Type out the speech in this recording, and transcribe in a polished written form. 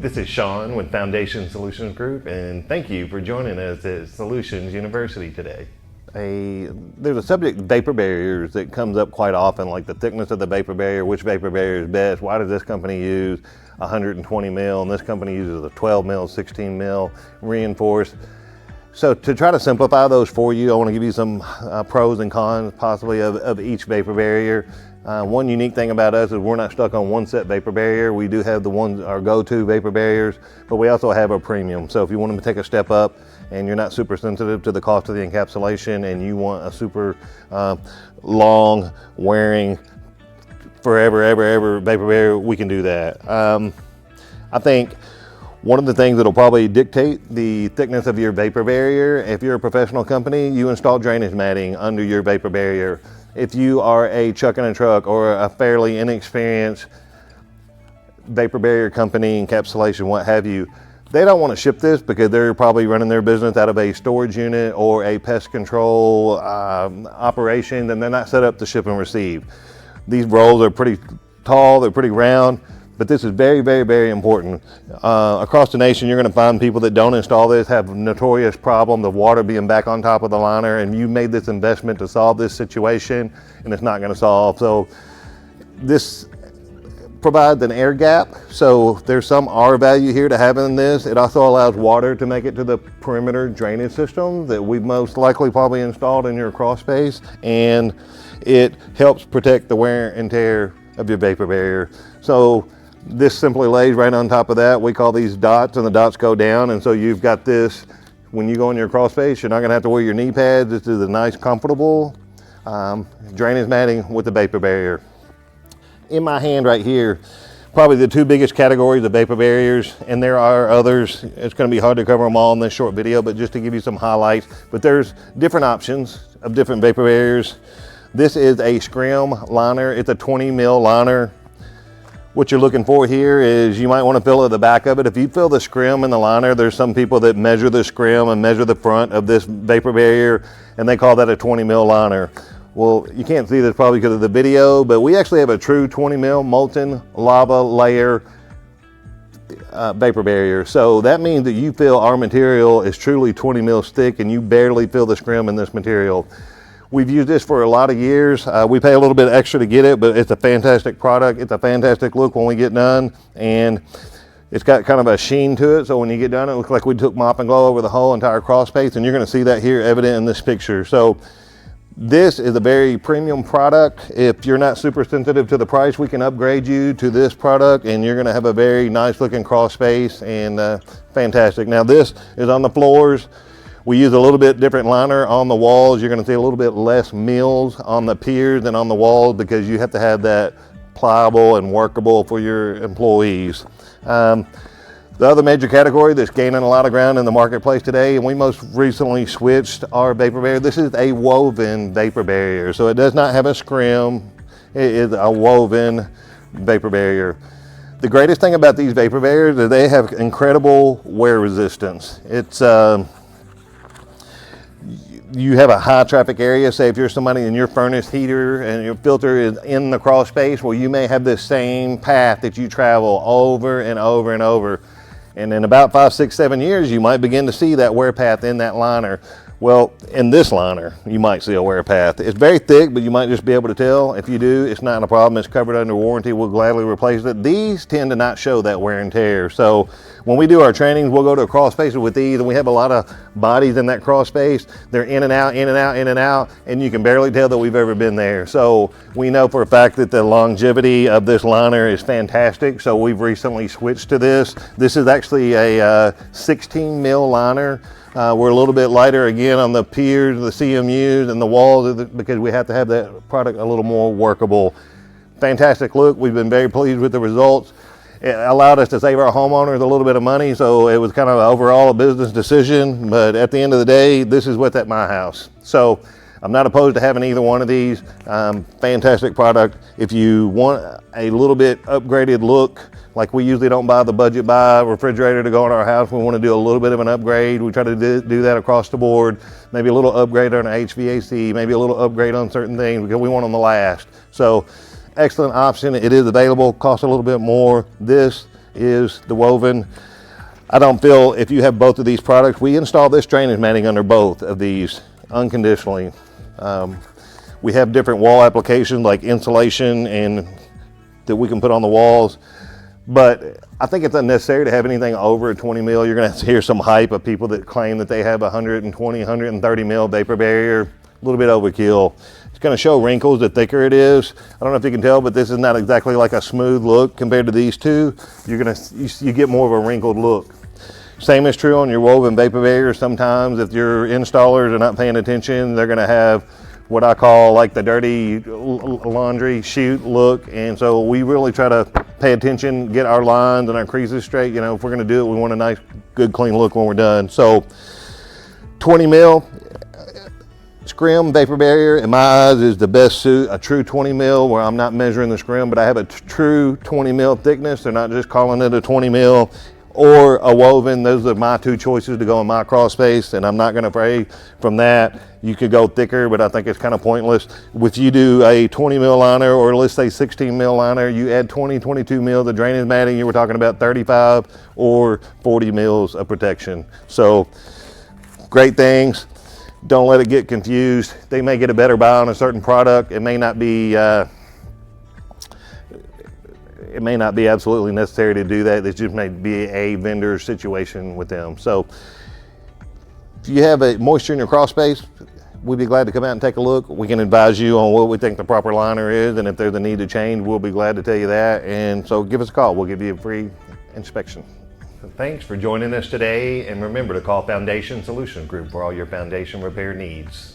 This is Sean with Foundation Solutions Group, and thank you for joining us at Solutions University today. There's a subject, vapor barriers, that comes up quite often, like the thickness of the vapor barrier, which vapor barrier is best, why does this company use 120 mil and this company uses a 12 mil, 16 mil reinforced. So to try to simplify those for you, I want to give you some pros and cons possibly of each vapor barrier. One unique thing about us is we're not stuck on one set vapor barrier. We do have our go-to vapor barriers, but we also have a premium. So if you want to take a step up and you're not super sensitive to the cost of the encapsulation and you want a super long wearing forever, ever vapor barrier, we can do that. I think one of the things that'll probably dictate the thickness of your vapor barrier, if you're a professional company, you install drainage matting under your vapor barrier. If you are a truck in a truck or a fairly inexperienced vapor barrier company, encapsulation, what have you, they don't want to ship this because they're probably running their business out of a storage unit or a pest control operation, and they're not set up to ship and receive. These rolls are pretty tall, they're pretty round, but this is very, very important. Across the nation, you're going to find people that don't install this have a notorious problem of water being back on top of the liner, and you made this investment to solve this situation, and it's not going to solve. So this provides an air gap, so there's some R value here to having this. It also allows water to make it to the perimeter drainage system that we've most likely probably installed in your Crawlspace, and it helps protect the wear and tear of your vapor barrier. So this simply lays right on top of that. We call these dots, and the dots go down, and so you've got this. When you go in your Crawlspace, you're not going to have to wear your knee pads. This is a nice, comfortable drainage matting with the vapor barrier. In my hand right here, probably the two biggest categories of vapor barriers, and there are others. It's going to be hard to cover them all in this short video, but just to give you some highlights. But there's different options of different vapor barriers. This is a scrim liner. It's a 20 mil liner. What you're looking for here is you might want to fill at the back of it. If you fill the scrim in the liner, there's some people that measure the scrim and measure the front of this vapor barrier, and they call that a 20 mil liner. Well, you can't see this probably because of the video, but we actually have a true 20 mil molten lava layer vapor barrier. So that means that you feel our material is truly 20 mils thick and you barely feel the scrim in this material. We've used this for a lot of years. We pay a little bit extra to get it, but it's a fantastic product. It's a fantastic look when we get done, and it's got kind of a sheen to it. So when you get done, it looks like we took mop and glow over the whole entire Crawlspace, and you're going to see that here evident in this picture. So this is a very premium product. If you're not super sensitive to the price, we can upgrade you to this product, and you're going to have a very nice looking Crawlspace and fantastic. Now this is on the floors. We use a little bit different liner on the walls. You're going to see a little bit less mills on the piers than on the walls because you have to have that pliable and workable for your employees. The other major category that's gaining a lot of ground in the marketplace today, and we most recently switched our vapor barrier. This is a woven vapor barrier, so it does not have a scrim. It is a woven vapor barrier. The greatest thing about these vapor barriers is they have incredible wear resistance. You have a high traffic area. Say if you're somebody in your furnace heater and your filter is in the Crawlspace, well, you may have this same path that you travel over and over and over. And in about 5, 6, 7 years, you might begin to see that wear path in that liner. Well, in this liner, you might see a wear path. It's very thick, but you might just be able to tell. If you do, it's not a problem. It's covered under warranty. We'll gladly replace it. These tend to not show that wear and tear. So when we do our trainings, we'll go to a crawl space with these, and we have a lot of bodies in that crawl space. They're in and out, in and out, in and out, and you can barely tell that we've ever been there. So we know for a fact that the longevity of this liner is fantastic. So we've recently switched to this. This is actually a 16 mil liner. We're a little bit lighter again on the piers, the CMUs, and the walls because we have to have that product a little more workable. Fantastic look. We've been very pleased with the results. It allowed us to save our homeowners a little bit of money, so it was kind of overall a business decision, but at the end of the day, this is what's at my house. So I'm not opposed to having either one of these. Fantastic product. If you want a little bit upgraded look, like we usually don't buy the budget buy refrigerator to go in our house, we want to do a little bit of an upgrade. We try to do that across the board. Maybe a little upgrade on HVAC, maybe a little upgrade on certain things because we want them to last. So excellent option. It is available, costs a little bit more. This is the woven. I don't feel if you have both of these products, we install this drainage matting under both of these unconditionally. We have different wall applications like insulation and that we can put on the walls, but I think it's unnecessary to have anything over a 20 mil. You're gonna hear some hype of people that claim that they have 120, 130 mil vapor barrier, a little bit overkill. It's gonna show wrinkles the thicker it is. I don't know if you can tell, but this is not exactly like a smooth look compared to these two. You get more of a wrinkled look. Same is true on your woven vapor barriers. Sometimes if your installers are not paying attention, they're gonna have what I call like the dirty laundry chute look. And so we really try to pay attention, get our lines and our creases straight. You know, if we're gonna do it, we want a nice, good, clean look when we're done. So 20 mil scrim vapor barrier in my eyes is the best suit. A true 20 mil where I'm not measuring the scrim, but I have a true 20 mil thickness. They're not just calling it a 20 mil or a woven. Those are my two choices to go in my Crawlspace, and I'm not gonna pray from that. You could go thicker, but I think it's kind of pointless. If you do a 20 mil liner, or let's say 16 mil liner, you add 20, 22 mil, the drainage matting, you were talking about 35 or 40 mils of protection. So great things. Don't let it get confused. They may get a better buy on a certain product. It may not be absolutely necessary to do that. This just may be a vendor situation with them. So if you have a moisture in your Crawlspace, we'd be glad to come out and take a look. We can advise you on what we think the proper liner is, and if there's a need to change, we'll be glad to tell you that. And so give us a call. We'll give you a free inspection. Thanks for joining us today, and remember to call Foundation Solutions Group for all your foundation repair needs.